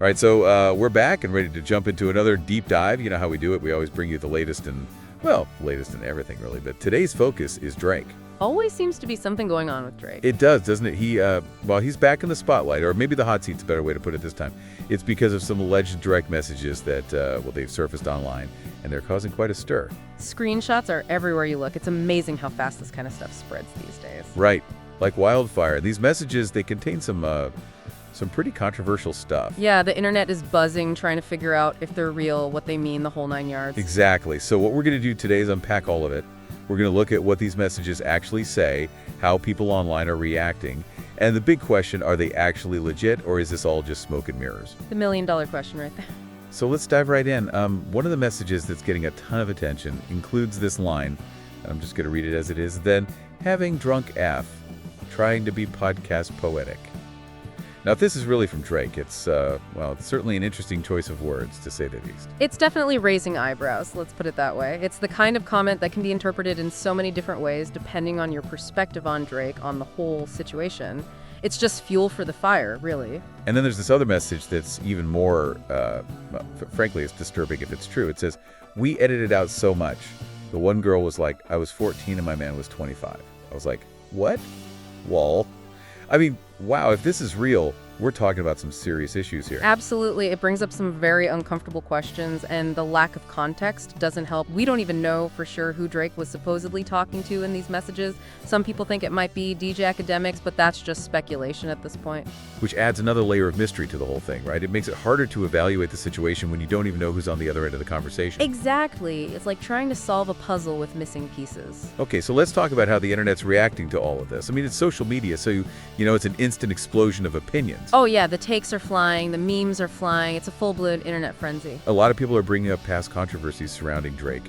All right, so we're back and ready to jump into another deep dive. You know how we do it. We always bring you the latest in, well, latest in everything, really. But today's focus is Drake. Always seems to be something going on with Drake. It does, doesn't it? He's back in the spotlight, or maybe the hot seat's a better way to put it this time. It's because of some alleged direct messages that, they've surfaced online, and they're causing quite a stir. Screenshots are everywhere you look. It's amazing how fast this kind of stuff spreads these days. Right, like wildfire. These messages, they contain some pretty controversial stuff. Yeah, the internet is buzzing, trying to figure out if they're real, what they mean, the whole 9 yards. Exactly. So what we're going to do today is unpack all of it. We're going to look at what these messages actually say, how people online are reacting, and the big question, are they actually legit, or is this all just smoke and mirrors? The million-dollar question right there. So let's dive right in. One of the messages that's getting a ton of attention includes this line, and I'm just going to read it as it is, then having drunk AF, trying to be podcast poetic. Now, if this is really from Drake, it's certainly an interesting choice of words, to say the least. It's definitely raising eyebrows, let's put it that way. It's the kind of comment that can be interpreted in so many different ways, depending on your perspective on Drake, on the whole situation. It's just fuel for the fire, really. And then there's this other message that's even more, frankly, it's disturbing if it's true. It says, we edited out so much. The one girl was like, I was 14 and my man was 25. I was like, what? Lol. I mean, wow, if this is real, we're talking about some serious issues here. Absolutely. It brings up some very uncomfortable questions, and the lack of context doesn't help. We don't even know for sure who Drake was supposedly talking to in these messages. Some people think it might be DJ Academics, but that's just speculation at this point. Which adds another layer of mystery to the whole thing, right? It makes it harder to evaluate the situation when you don't even know who's on the other end of the conversation. Exactly. It's like trying to solve a puzzle with missing pieces. Okay, so let's talk about how the internet's reacting to all of this. I mean, it's social media, so you know it's an instant explosion of opinions. Oh yeah, the takes are flying, the memes are flying. It's a full-blown internet frenzy. A lot of people are bringing up past controversies surrounding Drake.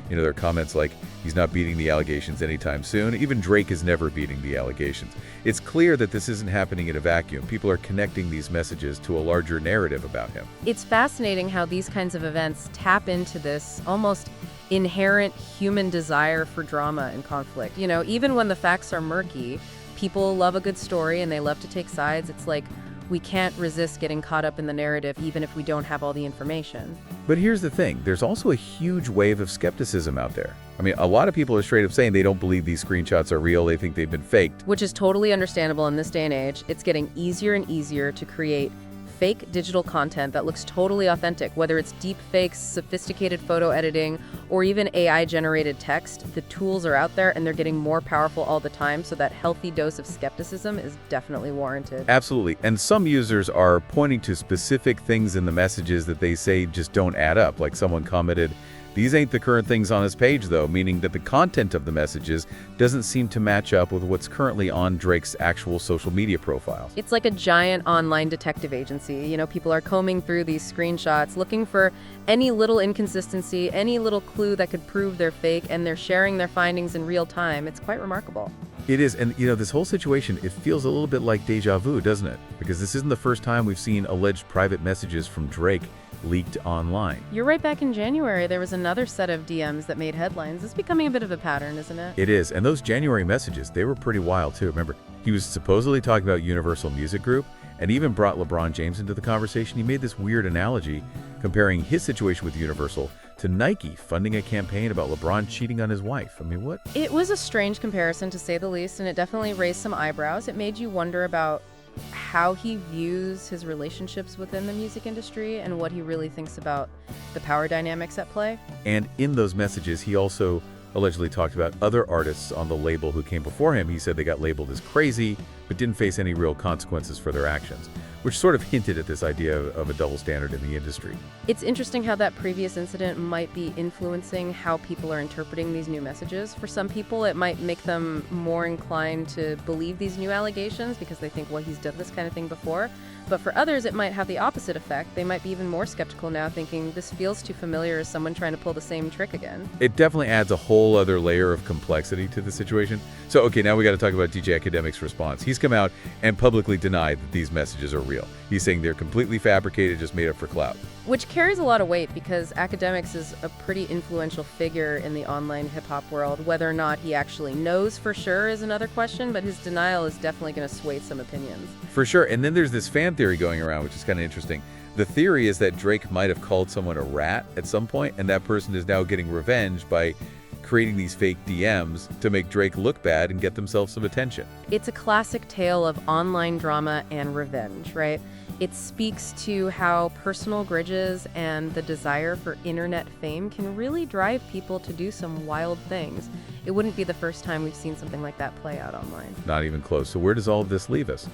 You know, there are comments like, he's not beating the allegations anytime soon. Even Drake is never beating the allegations. It's clear that this isn't happening in a vacuum. People are connecting these messages to a larger narrative about him. It's fascinating how these kinds of events tap into this almost inherent human desire for drama and conflict. You know, even when the facts are murky, people love a good story and they love to take sides. It's like, we can't resist getting caught up in the narrative even if we don't have all the information. But here's the thing, there's also a huge wave of skepticism out there. I mean, a lot of people are straight up saying they don't believe these screenshots are real, they think they've been faked. Which is totally understandable in this day and age. It's getting easier and easier to create fake digital content that looks totally authentic, whether it's deep fakes, sophisticated photo editing, or even AI-generated text. The tools are out there and they're getting more powerful all the time, so that healthy dose of skepticism is definitely warranted. Absolutely. And some users are pointing to specific things in the messages that they say just don't add up. Like someone commented, these ain't the current things on his page though, meaning that the content of the messages doesn't seem to match up with what's currently on Drake's actual social media profiles. It's like a giant online detective agency. You know, people are combing through these screenshots, looking for any little inconsistency, any little clue that could prove they're fake, and they're sharing their findings in real time. It's quite remarkable. It is, and you know, this whole situation, it feels a little bit like deja vu, doesn't it? Because this isn't the first time we've seen alleged private messages from Drake leaked online. You're right, back in January, there was another set of DMs that made headlines. It's becoming a bit of a pattern, isn't it? It is, and those January messages, they were pretty wild too. Remember, he was supposedly talking about Universal Music Group, and even brought LeBron James into the conversation. He made this weird analogy comparing his situation with Universal to Nike funding a campaign about LeBron cheating on his wife. I mean, what? It was a strange comparison, to say the least, and it definitely raised some eyebrows. It made you wonder about how he views his relationships within the music industry and what he really thinks about the power dynamics at play. And in those messages, he also allegedly talked about other artists on the label who came before him. He said they got labeled as crazy, but didn't face any real consequences for their actions, which sort of hinted at this idea of a double standard in the industry. It's interesting how that previous incident might be influencing how people are interpreting these new messages. For some people, it might make them more inclined to believe these new allegations because they think, well, he's done this kind of thing before. But for others, it might have the opposite effect. They might be even more skeptical now, thinking this feels too familiar as someone trying to pull the same trick again. It definitely adds a whole other layer of complexity to the situation. So, okay, now we got to talk about DJ Academic's response. He's come out and publicly denied that these messages are real. He's saying they're completely fabricated, just made up for clout. Which carries a lot of weight because Academics is a pretty influential figure in the online hip-hop world. Whether or not he actually knows for sure is another question, but his denial is definitely going to sway some opinions. For sure. And then there's this fan theory going around, which is kind of interesting, The theory is that Drake might have called someone a rat at some point, and that person is now getting revenge by creating these fake DMs to make Drake look bad and get themselves some attention. It's a classic tale of online drama and revenge, right? It speaks to how personal grudges and the desire for internet fame can really drive people to do some wild things. It wouldn't be the first time we've seen something like that play out online. Not even close. So where does all of this leave us?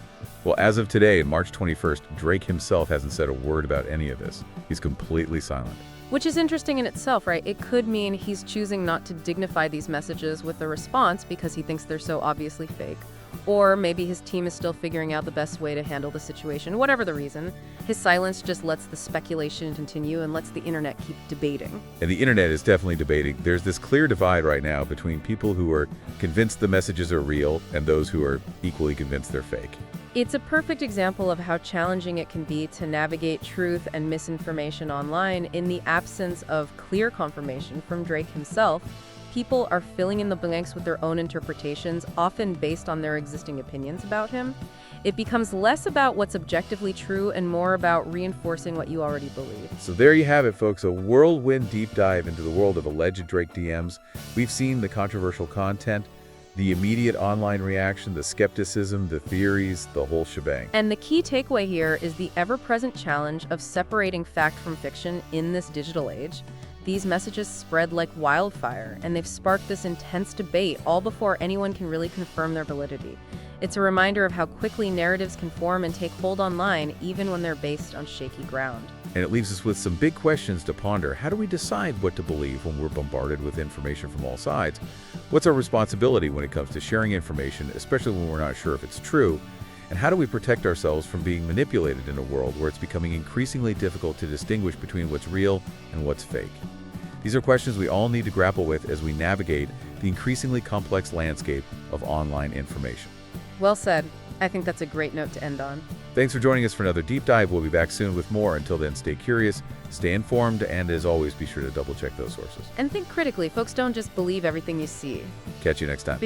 Well, as of today, March 21st, Drake himself hasn't said a word about any of this. He's completely silent. Which is interesting in itself, right? It could mean he's choosing not to dignify these messages with a response because he thinks they're so obviously fake. Or maybe his team is still figuring out the best way to handle the situation. Whatever the reason, his silence just lets the speculation continue and lets the internet keep debating. And the internet is definitely debating. There's this clear divide right now between people who are convinced the messages are real and those who are equally convinced they're fake. It's a perfect example of how challenging it can be to navigate truth and misinformation online in the absence of clear confirmation from Drake himself. People are filling in the blanks with their own interpretations, often based on their existing opinions about him. It becomes less about what's objectively true and more about reinforcing what you already believe. So there you have it, folks, a whirlwind deep dive into the world of alleged Drake DMs. We've seen the controversial content, the immediate online reaction, the skepticism, the theories, the whole shebang. And the key takeaway here is the ever-present challenge of separating fact from fiction in this digital age. These messages spread like wildfire, and they've sparked this intense debate all before anyone can really confirm their validity. It's a reminder of how quickly narratives can form and take hold online, even when they're based on shaky ground. And it leaves us with some big questions to ponder. How do we decide what to believe when we're bombarded with information from all sides? What's our responsibility when it comes to sharing information, especially when we're not sure if it's true? And how do we protect ourselves from being manipulated in a world where it's becoming increasingly difficult to distinguish between what's real and what's fake? These are questions we all need to grapple with as we navigate the increasingly complex landscape of online information. Well said. I think that's a great note to end on. Thanks for joining us for another deep dive. We'll be back soon with more. Until then, stay curious, stay informed, and as always, be sure to double check those sources. And think critically. Folks don't just believe everything you see. Catch you next time.